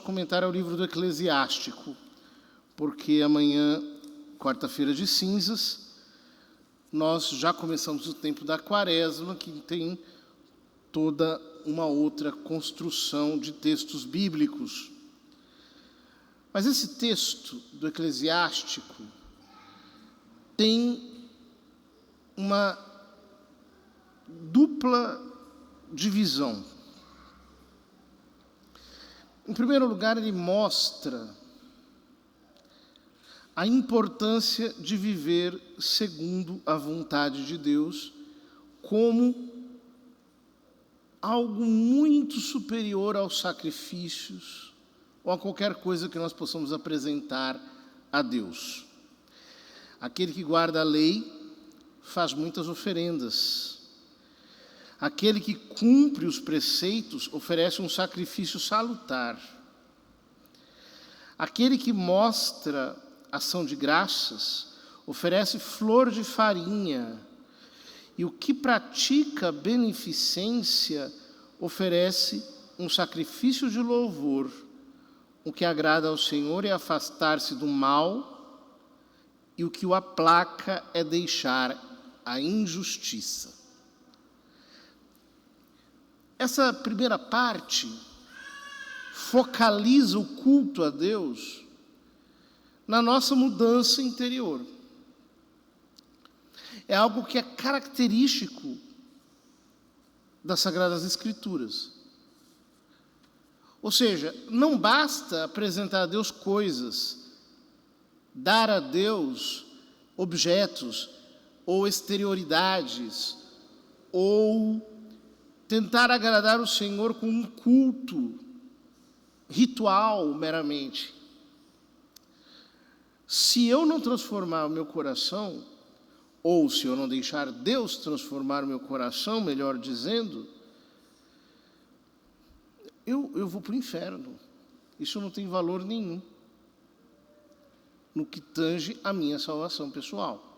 comentário ao livro do Eclesiástico, porque amanhã, quarta-feira de cinzas, nós já começamos o tempo da quaresma, que tem toda uma outra construção de textos bíblicos. Mas esse texto do Eclesiástico tem uma dupla divisão. Em primeiro lugar, ele mostra a importância de viver segundo a vontade de Deus como algo muito superior aos sacrifícios ou a qualquer coisa que nós possamos apresentar a Deus. Aquele que guarda a lei faz muitas oferendas. Aquele que cumpre os preceitos oferece um sacrifício salutar. Aquele que mostra ação de graças oferece flor de farinha. E o que pratica beneficência oferece um sacrifício de louvor. O que agrada ao Senhor é afastar-se do mal, e o que o aplaca é deixar a injustiça. Essa primeira parte focaliza o culto a Deus na nossa mudança interior. É algo que é característico das Sagradas Escrituras. Ou seja, não basta apresentar a Deus coisas, dar a Deus objetos ou exterioridades, ou tentar agradar o Senhor com um culto ritual meramente. Se eu não transformar o meu coração, ou se eu não deixar Deus transformar o meu coração, melhor dizendo, eu vou para o inferno. Isso não tem valor nenhum no que tange a minha salvação pessoal.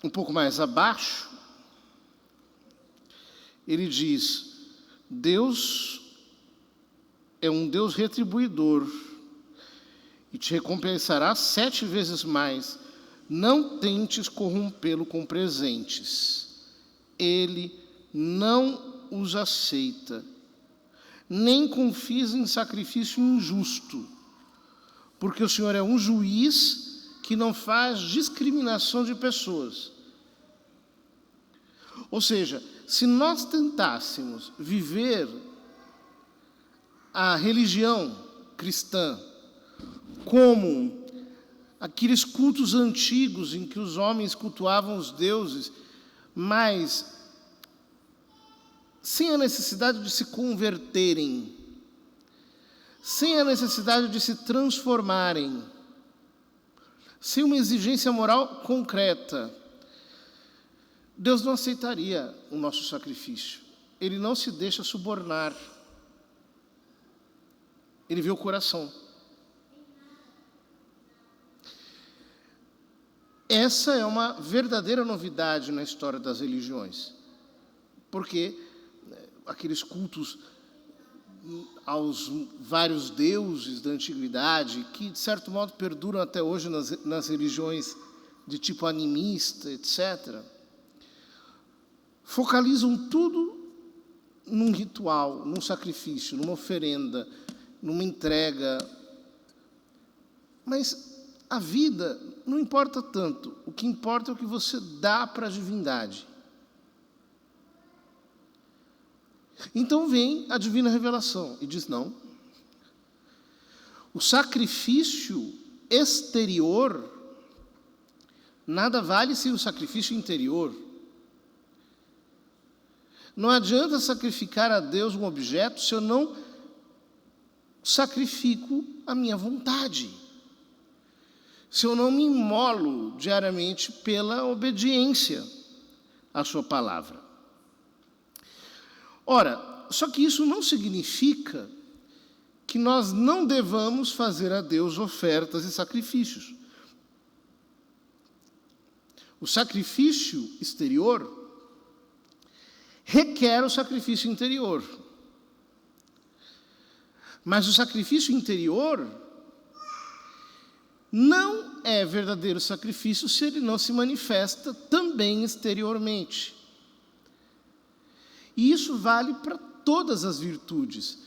Um pouco mais abaixo, ele diz: Deus é um Deus retribuidor e te recompensará 7 vezes mais. Não tentes corrompê-lo com presentes. Ele não os aceita. Nem confies em sacrifício injusto, porque o Senhor é um juiz que não faz discriminação de pessoas. Ou seja, se nós tentássemos viver a religião cristã como aqueles cultos antigos em que os homens cultuavam os deuses, mas sem a necessidade de se converterem, sem a necessidade de se transformarem, sem uma exigência moral concreta, Deus não aceitaria o nosso sacrifício. Ele não se deixa subornar. Ele vê o coração. Essa é uma verdadeira novidade na história das religiões. Porque aqueles cultos aos vários deuses da antiguidade, que de certo modo perduram até hoje nas religiões de tipo animista, etc., focalizam tudo num ritual, num sacrifício, numa oferenda, numa entrega. Mas a vida não importa tanto. O que importa é o que você dá para a divindade. Então vem a divina revelação e diz: não. O sacrifício exterior nada vale sem o sacrifício interior. Não adianta sacrificar a Deus um objeto se eu não sacrifico a minha vontade. Se eu não me imolo diariamente pela obediência à sua palavra. Ora, só que isso não significa que nós não devamos fazer a Deus ofertas e sacrifícios. O sacrifício exterior requer o sacrifício interior. Mas o sacrifício interior não é verdadeiro sacrifício se ele não se manifesta também exteriormente. E isso vale para todas as virtudes.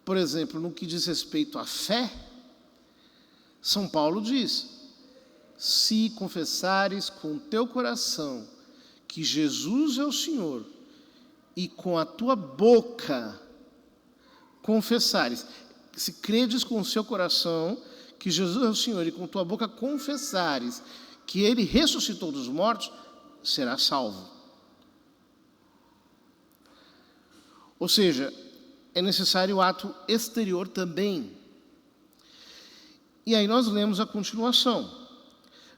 Por exemplo, no que diz respeito à fé, São Paulo diz: se confessares com o teu coração que Jesus é o Senhor, e com a tua boca confessares, se credes com o seu coração que Jesus é o Senhor, e com tua boca confessares que Ele ressuscitou dos mortos, serás salvo. Ou seja, é necessário o ato exterior também. E aí nós lemos a continuação: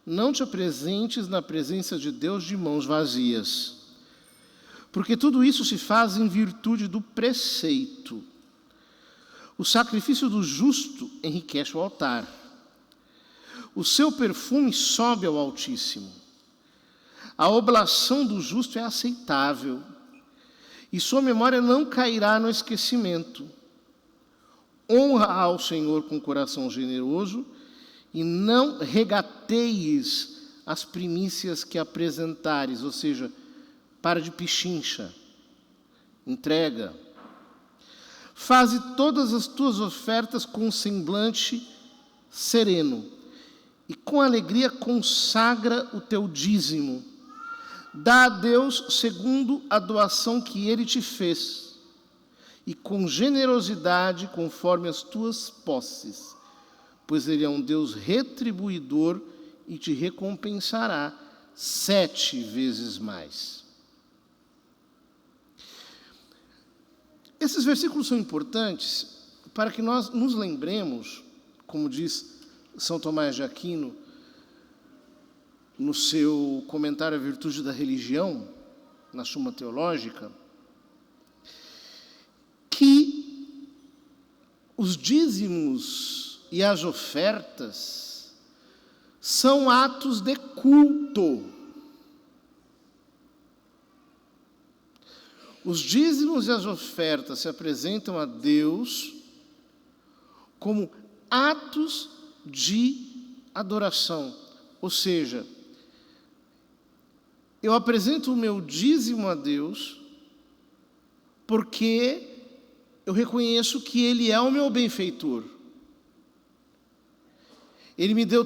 não te apresentes na presença de Deus de mãos vazias, porque tudo isso se faz em virtude do preceito. O sacrifício do justo enriquece o altar. O seu perfume sobe ao Altíssimo. A oblação do justo é aceitável, e sua memória não cairá no esquecimento. Honra ao Senhor com coração generoso, e não regateis as primícias que apresentares, ou seja, para de pichincha, entrega. Faze todas as tuas ofertas com um semblante sereno, e com alegria consagra o teu dízimo. Dá a Deus segundo a doação que Ele te fez, e com generosidade conforme as tuas posses, pois Ele é um Deus retribuidor e te recompensará 7 vezes mais. Esses versículos são importantes para que nós nos lembremos, como diz São Tomás de Aquino, no seu comentário à virtude da religião, na Suma Teológica, que os dízimos e as ofertas são atos de culto. Os dízimos e as ofertas se apresentam a Deus como atos de adoração. Ou seja, eu apresento o meu dízimo a Deus porque eu reconheço que Ele é o meu benfeitor. Ele me deu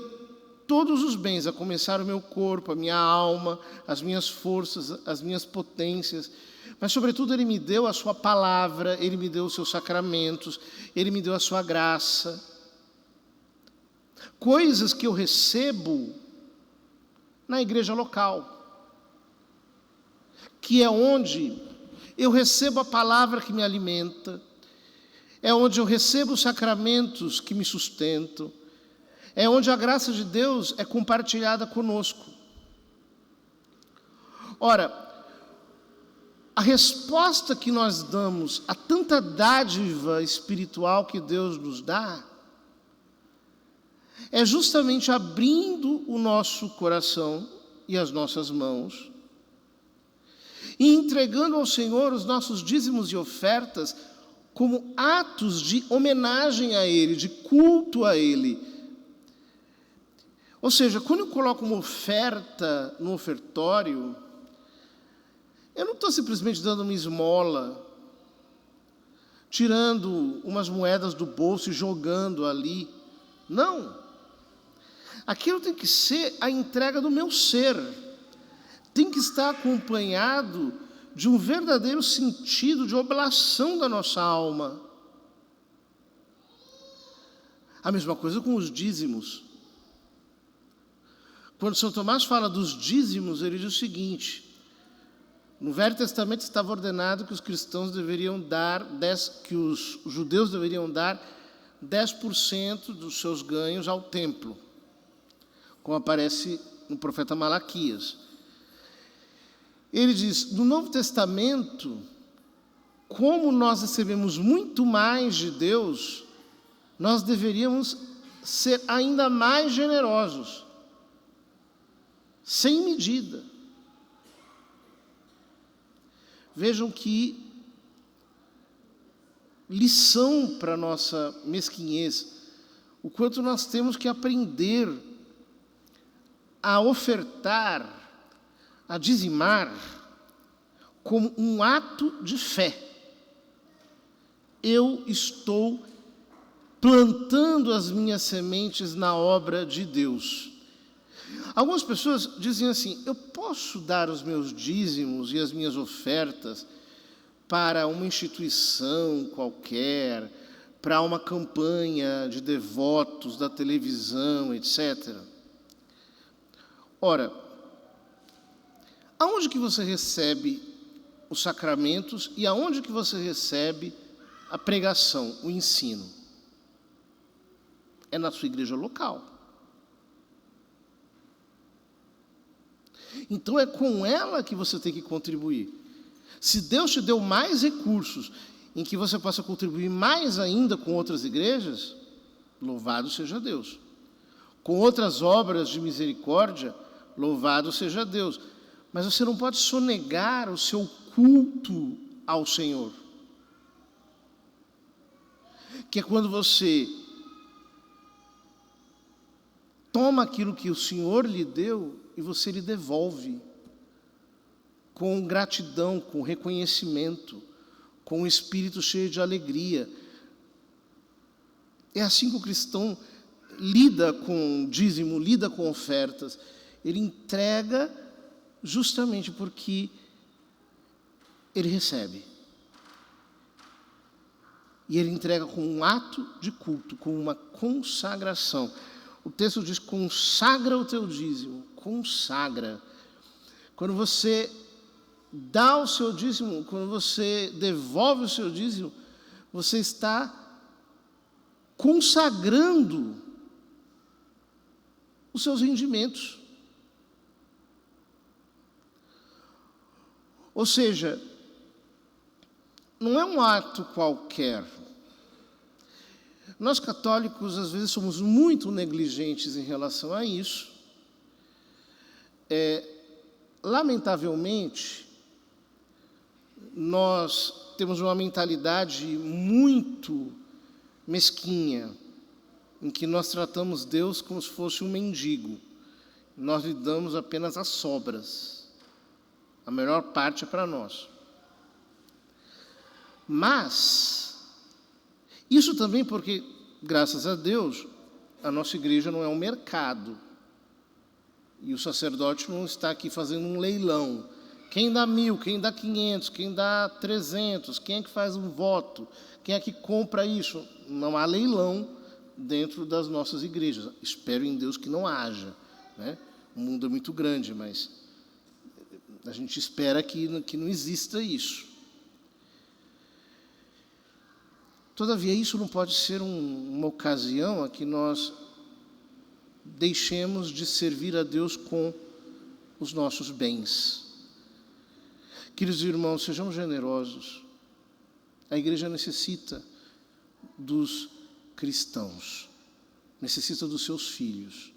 todos os bens, a começar o meu corpo, a minha alma, as minhas forças, as minhas potências. Mas, sobretudo, Ele me deu a sua palavra, Ele me deu os seus sacramentos, Ele me deu a sua graça. Coisas que eu recebo na igreja local, que é onde eu recebo a palavra que me alimenta, é onde eu recebo os sacramentos que me sustentam, é onde a graça de Deus é compartilhada conosco. Ora, a resposta que nós damos a tanta dádiva espiritual que Deus nos dá é justamente abrindo o nosso coração e as nossas mãos e entregando ao Senhor os nossos dízimos e ofertas como atos de homenagem a Ele, de culto a Ele. Ou seja, quando eu coloco uma oferta no ofertório, eu não estou simplesmente dando uma esmola, tirando umas moedas do bolso e jogando ali. Não. Aquilo tem que ser a entrega do meu ser. Tem que estar acompanhado de um verdadeiro sentido de oblação da nossa alma. A mesma coisa com os dízimos. Quando São Tomás fala dos dízimos, ele diz o seguinte: no Velho Testamento estava ordenado que os cristãos deveriam dar que os judeus deveriam dar 10% dos seus ganhos ao templo, como aparece no profeta Malaquias. Ele diz, no Novo Testamento, como nós recebemos muito mais de Deus, nós deveríamos ser ainda mais generosos, sem medida. lição para a nossa mesquinhez, o quanto nós temos que aprender a ofertar, a dizimar, como um ato de fé. Eu estou plantando as minhas sementes na obra de Deus. Algumas pessoas dizem assim: eu posso dar os meus dízimos e as minhas ofertas para uma instituição qualquer, para uma campanha de devotos da televisão, etc. Ora, aonde que você recebe os sacramentos e aonde que você recebe a pregação, o ensino? É na sua igreja local. Então é com ela que você tem que contribuir. Se Deus te deu mais recursos em que você possa contribuir mais ainda com outras igrejas, louvado seja Deus. Com outras obras de misericórdia, louvado seja Deus. Mas você não pode sonegar o seu culto ao Senhor. Que é quando você toma aquilo que o Senhor lhe deu e você lhe devolve com gratidão, com reconhecimento, com um espírito cheio de alegria. É assim que o cristão lida com dízimo, lida com ofertas. Ele entrega justamente porque ele recebe. E ele entrega com um ato de culto, com uma consagração. O texto diz: consagra o teu dízimo, consagra. Quando você dá o seu dízimo, quando você devolve o seu dízimo, você está consagrando os seus rendimentos. Ou seja, não é um ato qualquer. Nós católicos, às vezes, somos muito negligentes em relação a isso. Lamentavelmente, nós temos uma mentalidade muito mesquinha, em que nós tratamos Deus como se fosse um mendigo. Nós lhe damos apenas as sobras. A melhor parte é para nós. Mas, isso também porque, graças a Deus, a nossa igreja não é um mercado. E o sacerdote não está aqui fazendo um leilão. Quem dá 1.000, quem dá 500, quem dá 300, quem é que faz um voto, quem é que compra isso? Não há leilão dentro das nossas igrejas. Espero em Deus que não haja, né? O mundo é muito grande, mas a gente espera que não exista isso. Todavia, isso não pode ser uma ocasião a que nós deixemos de servir a Deus com os nossos bens. Queridos irmãos, sejamos generosos. A igreja necessita dos cristãos, necessita dos seus filhos.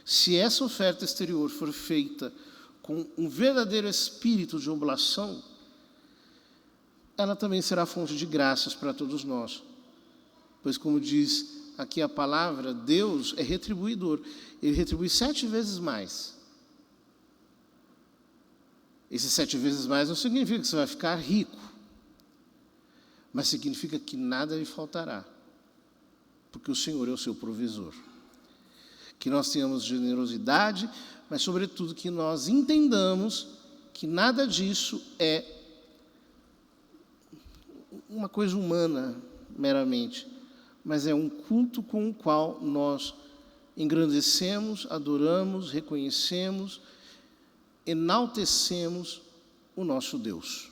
Se essa oferta exterior for feita com um verdadeiro espírito de oblação, ela também será fonte de graças para todos nós. Pois, como diz aqui a palavra, Deus é retribuidor. Ele retribui 7 vezes mais. Esses 7 vezes mais não significa que você vai ficar rico, mas significa que nada lhe faltará, porque o Senhor é o seu provisor. Que nós tenhamos generosidade, mas, sobretudo, que nós entendamos que nada disso é uma coisa humana meramente, mas é um culto com o qual nós engrandecemos, adoramos, reconhecemos, enaltecemos o nosso Deus.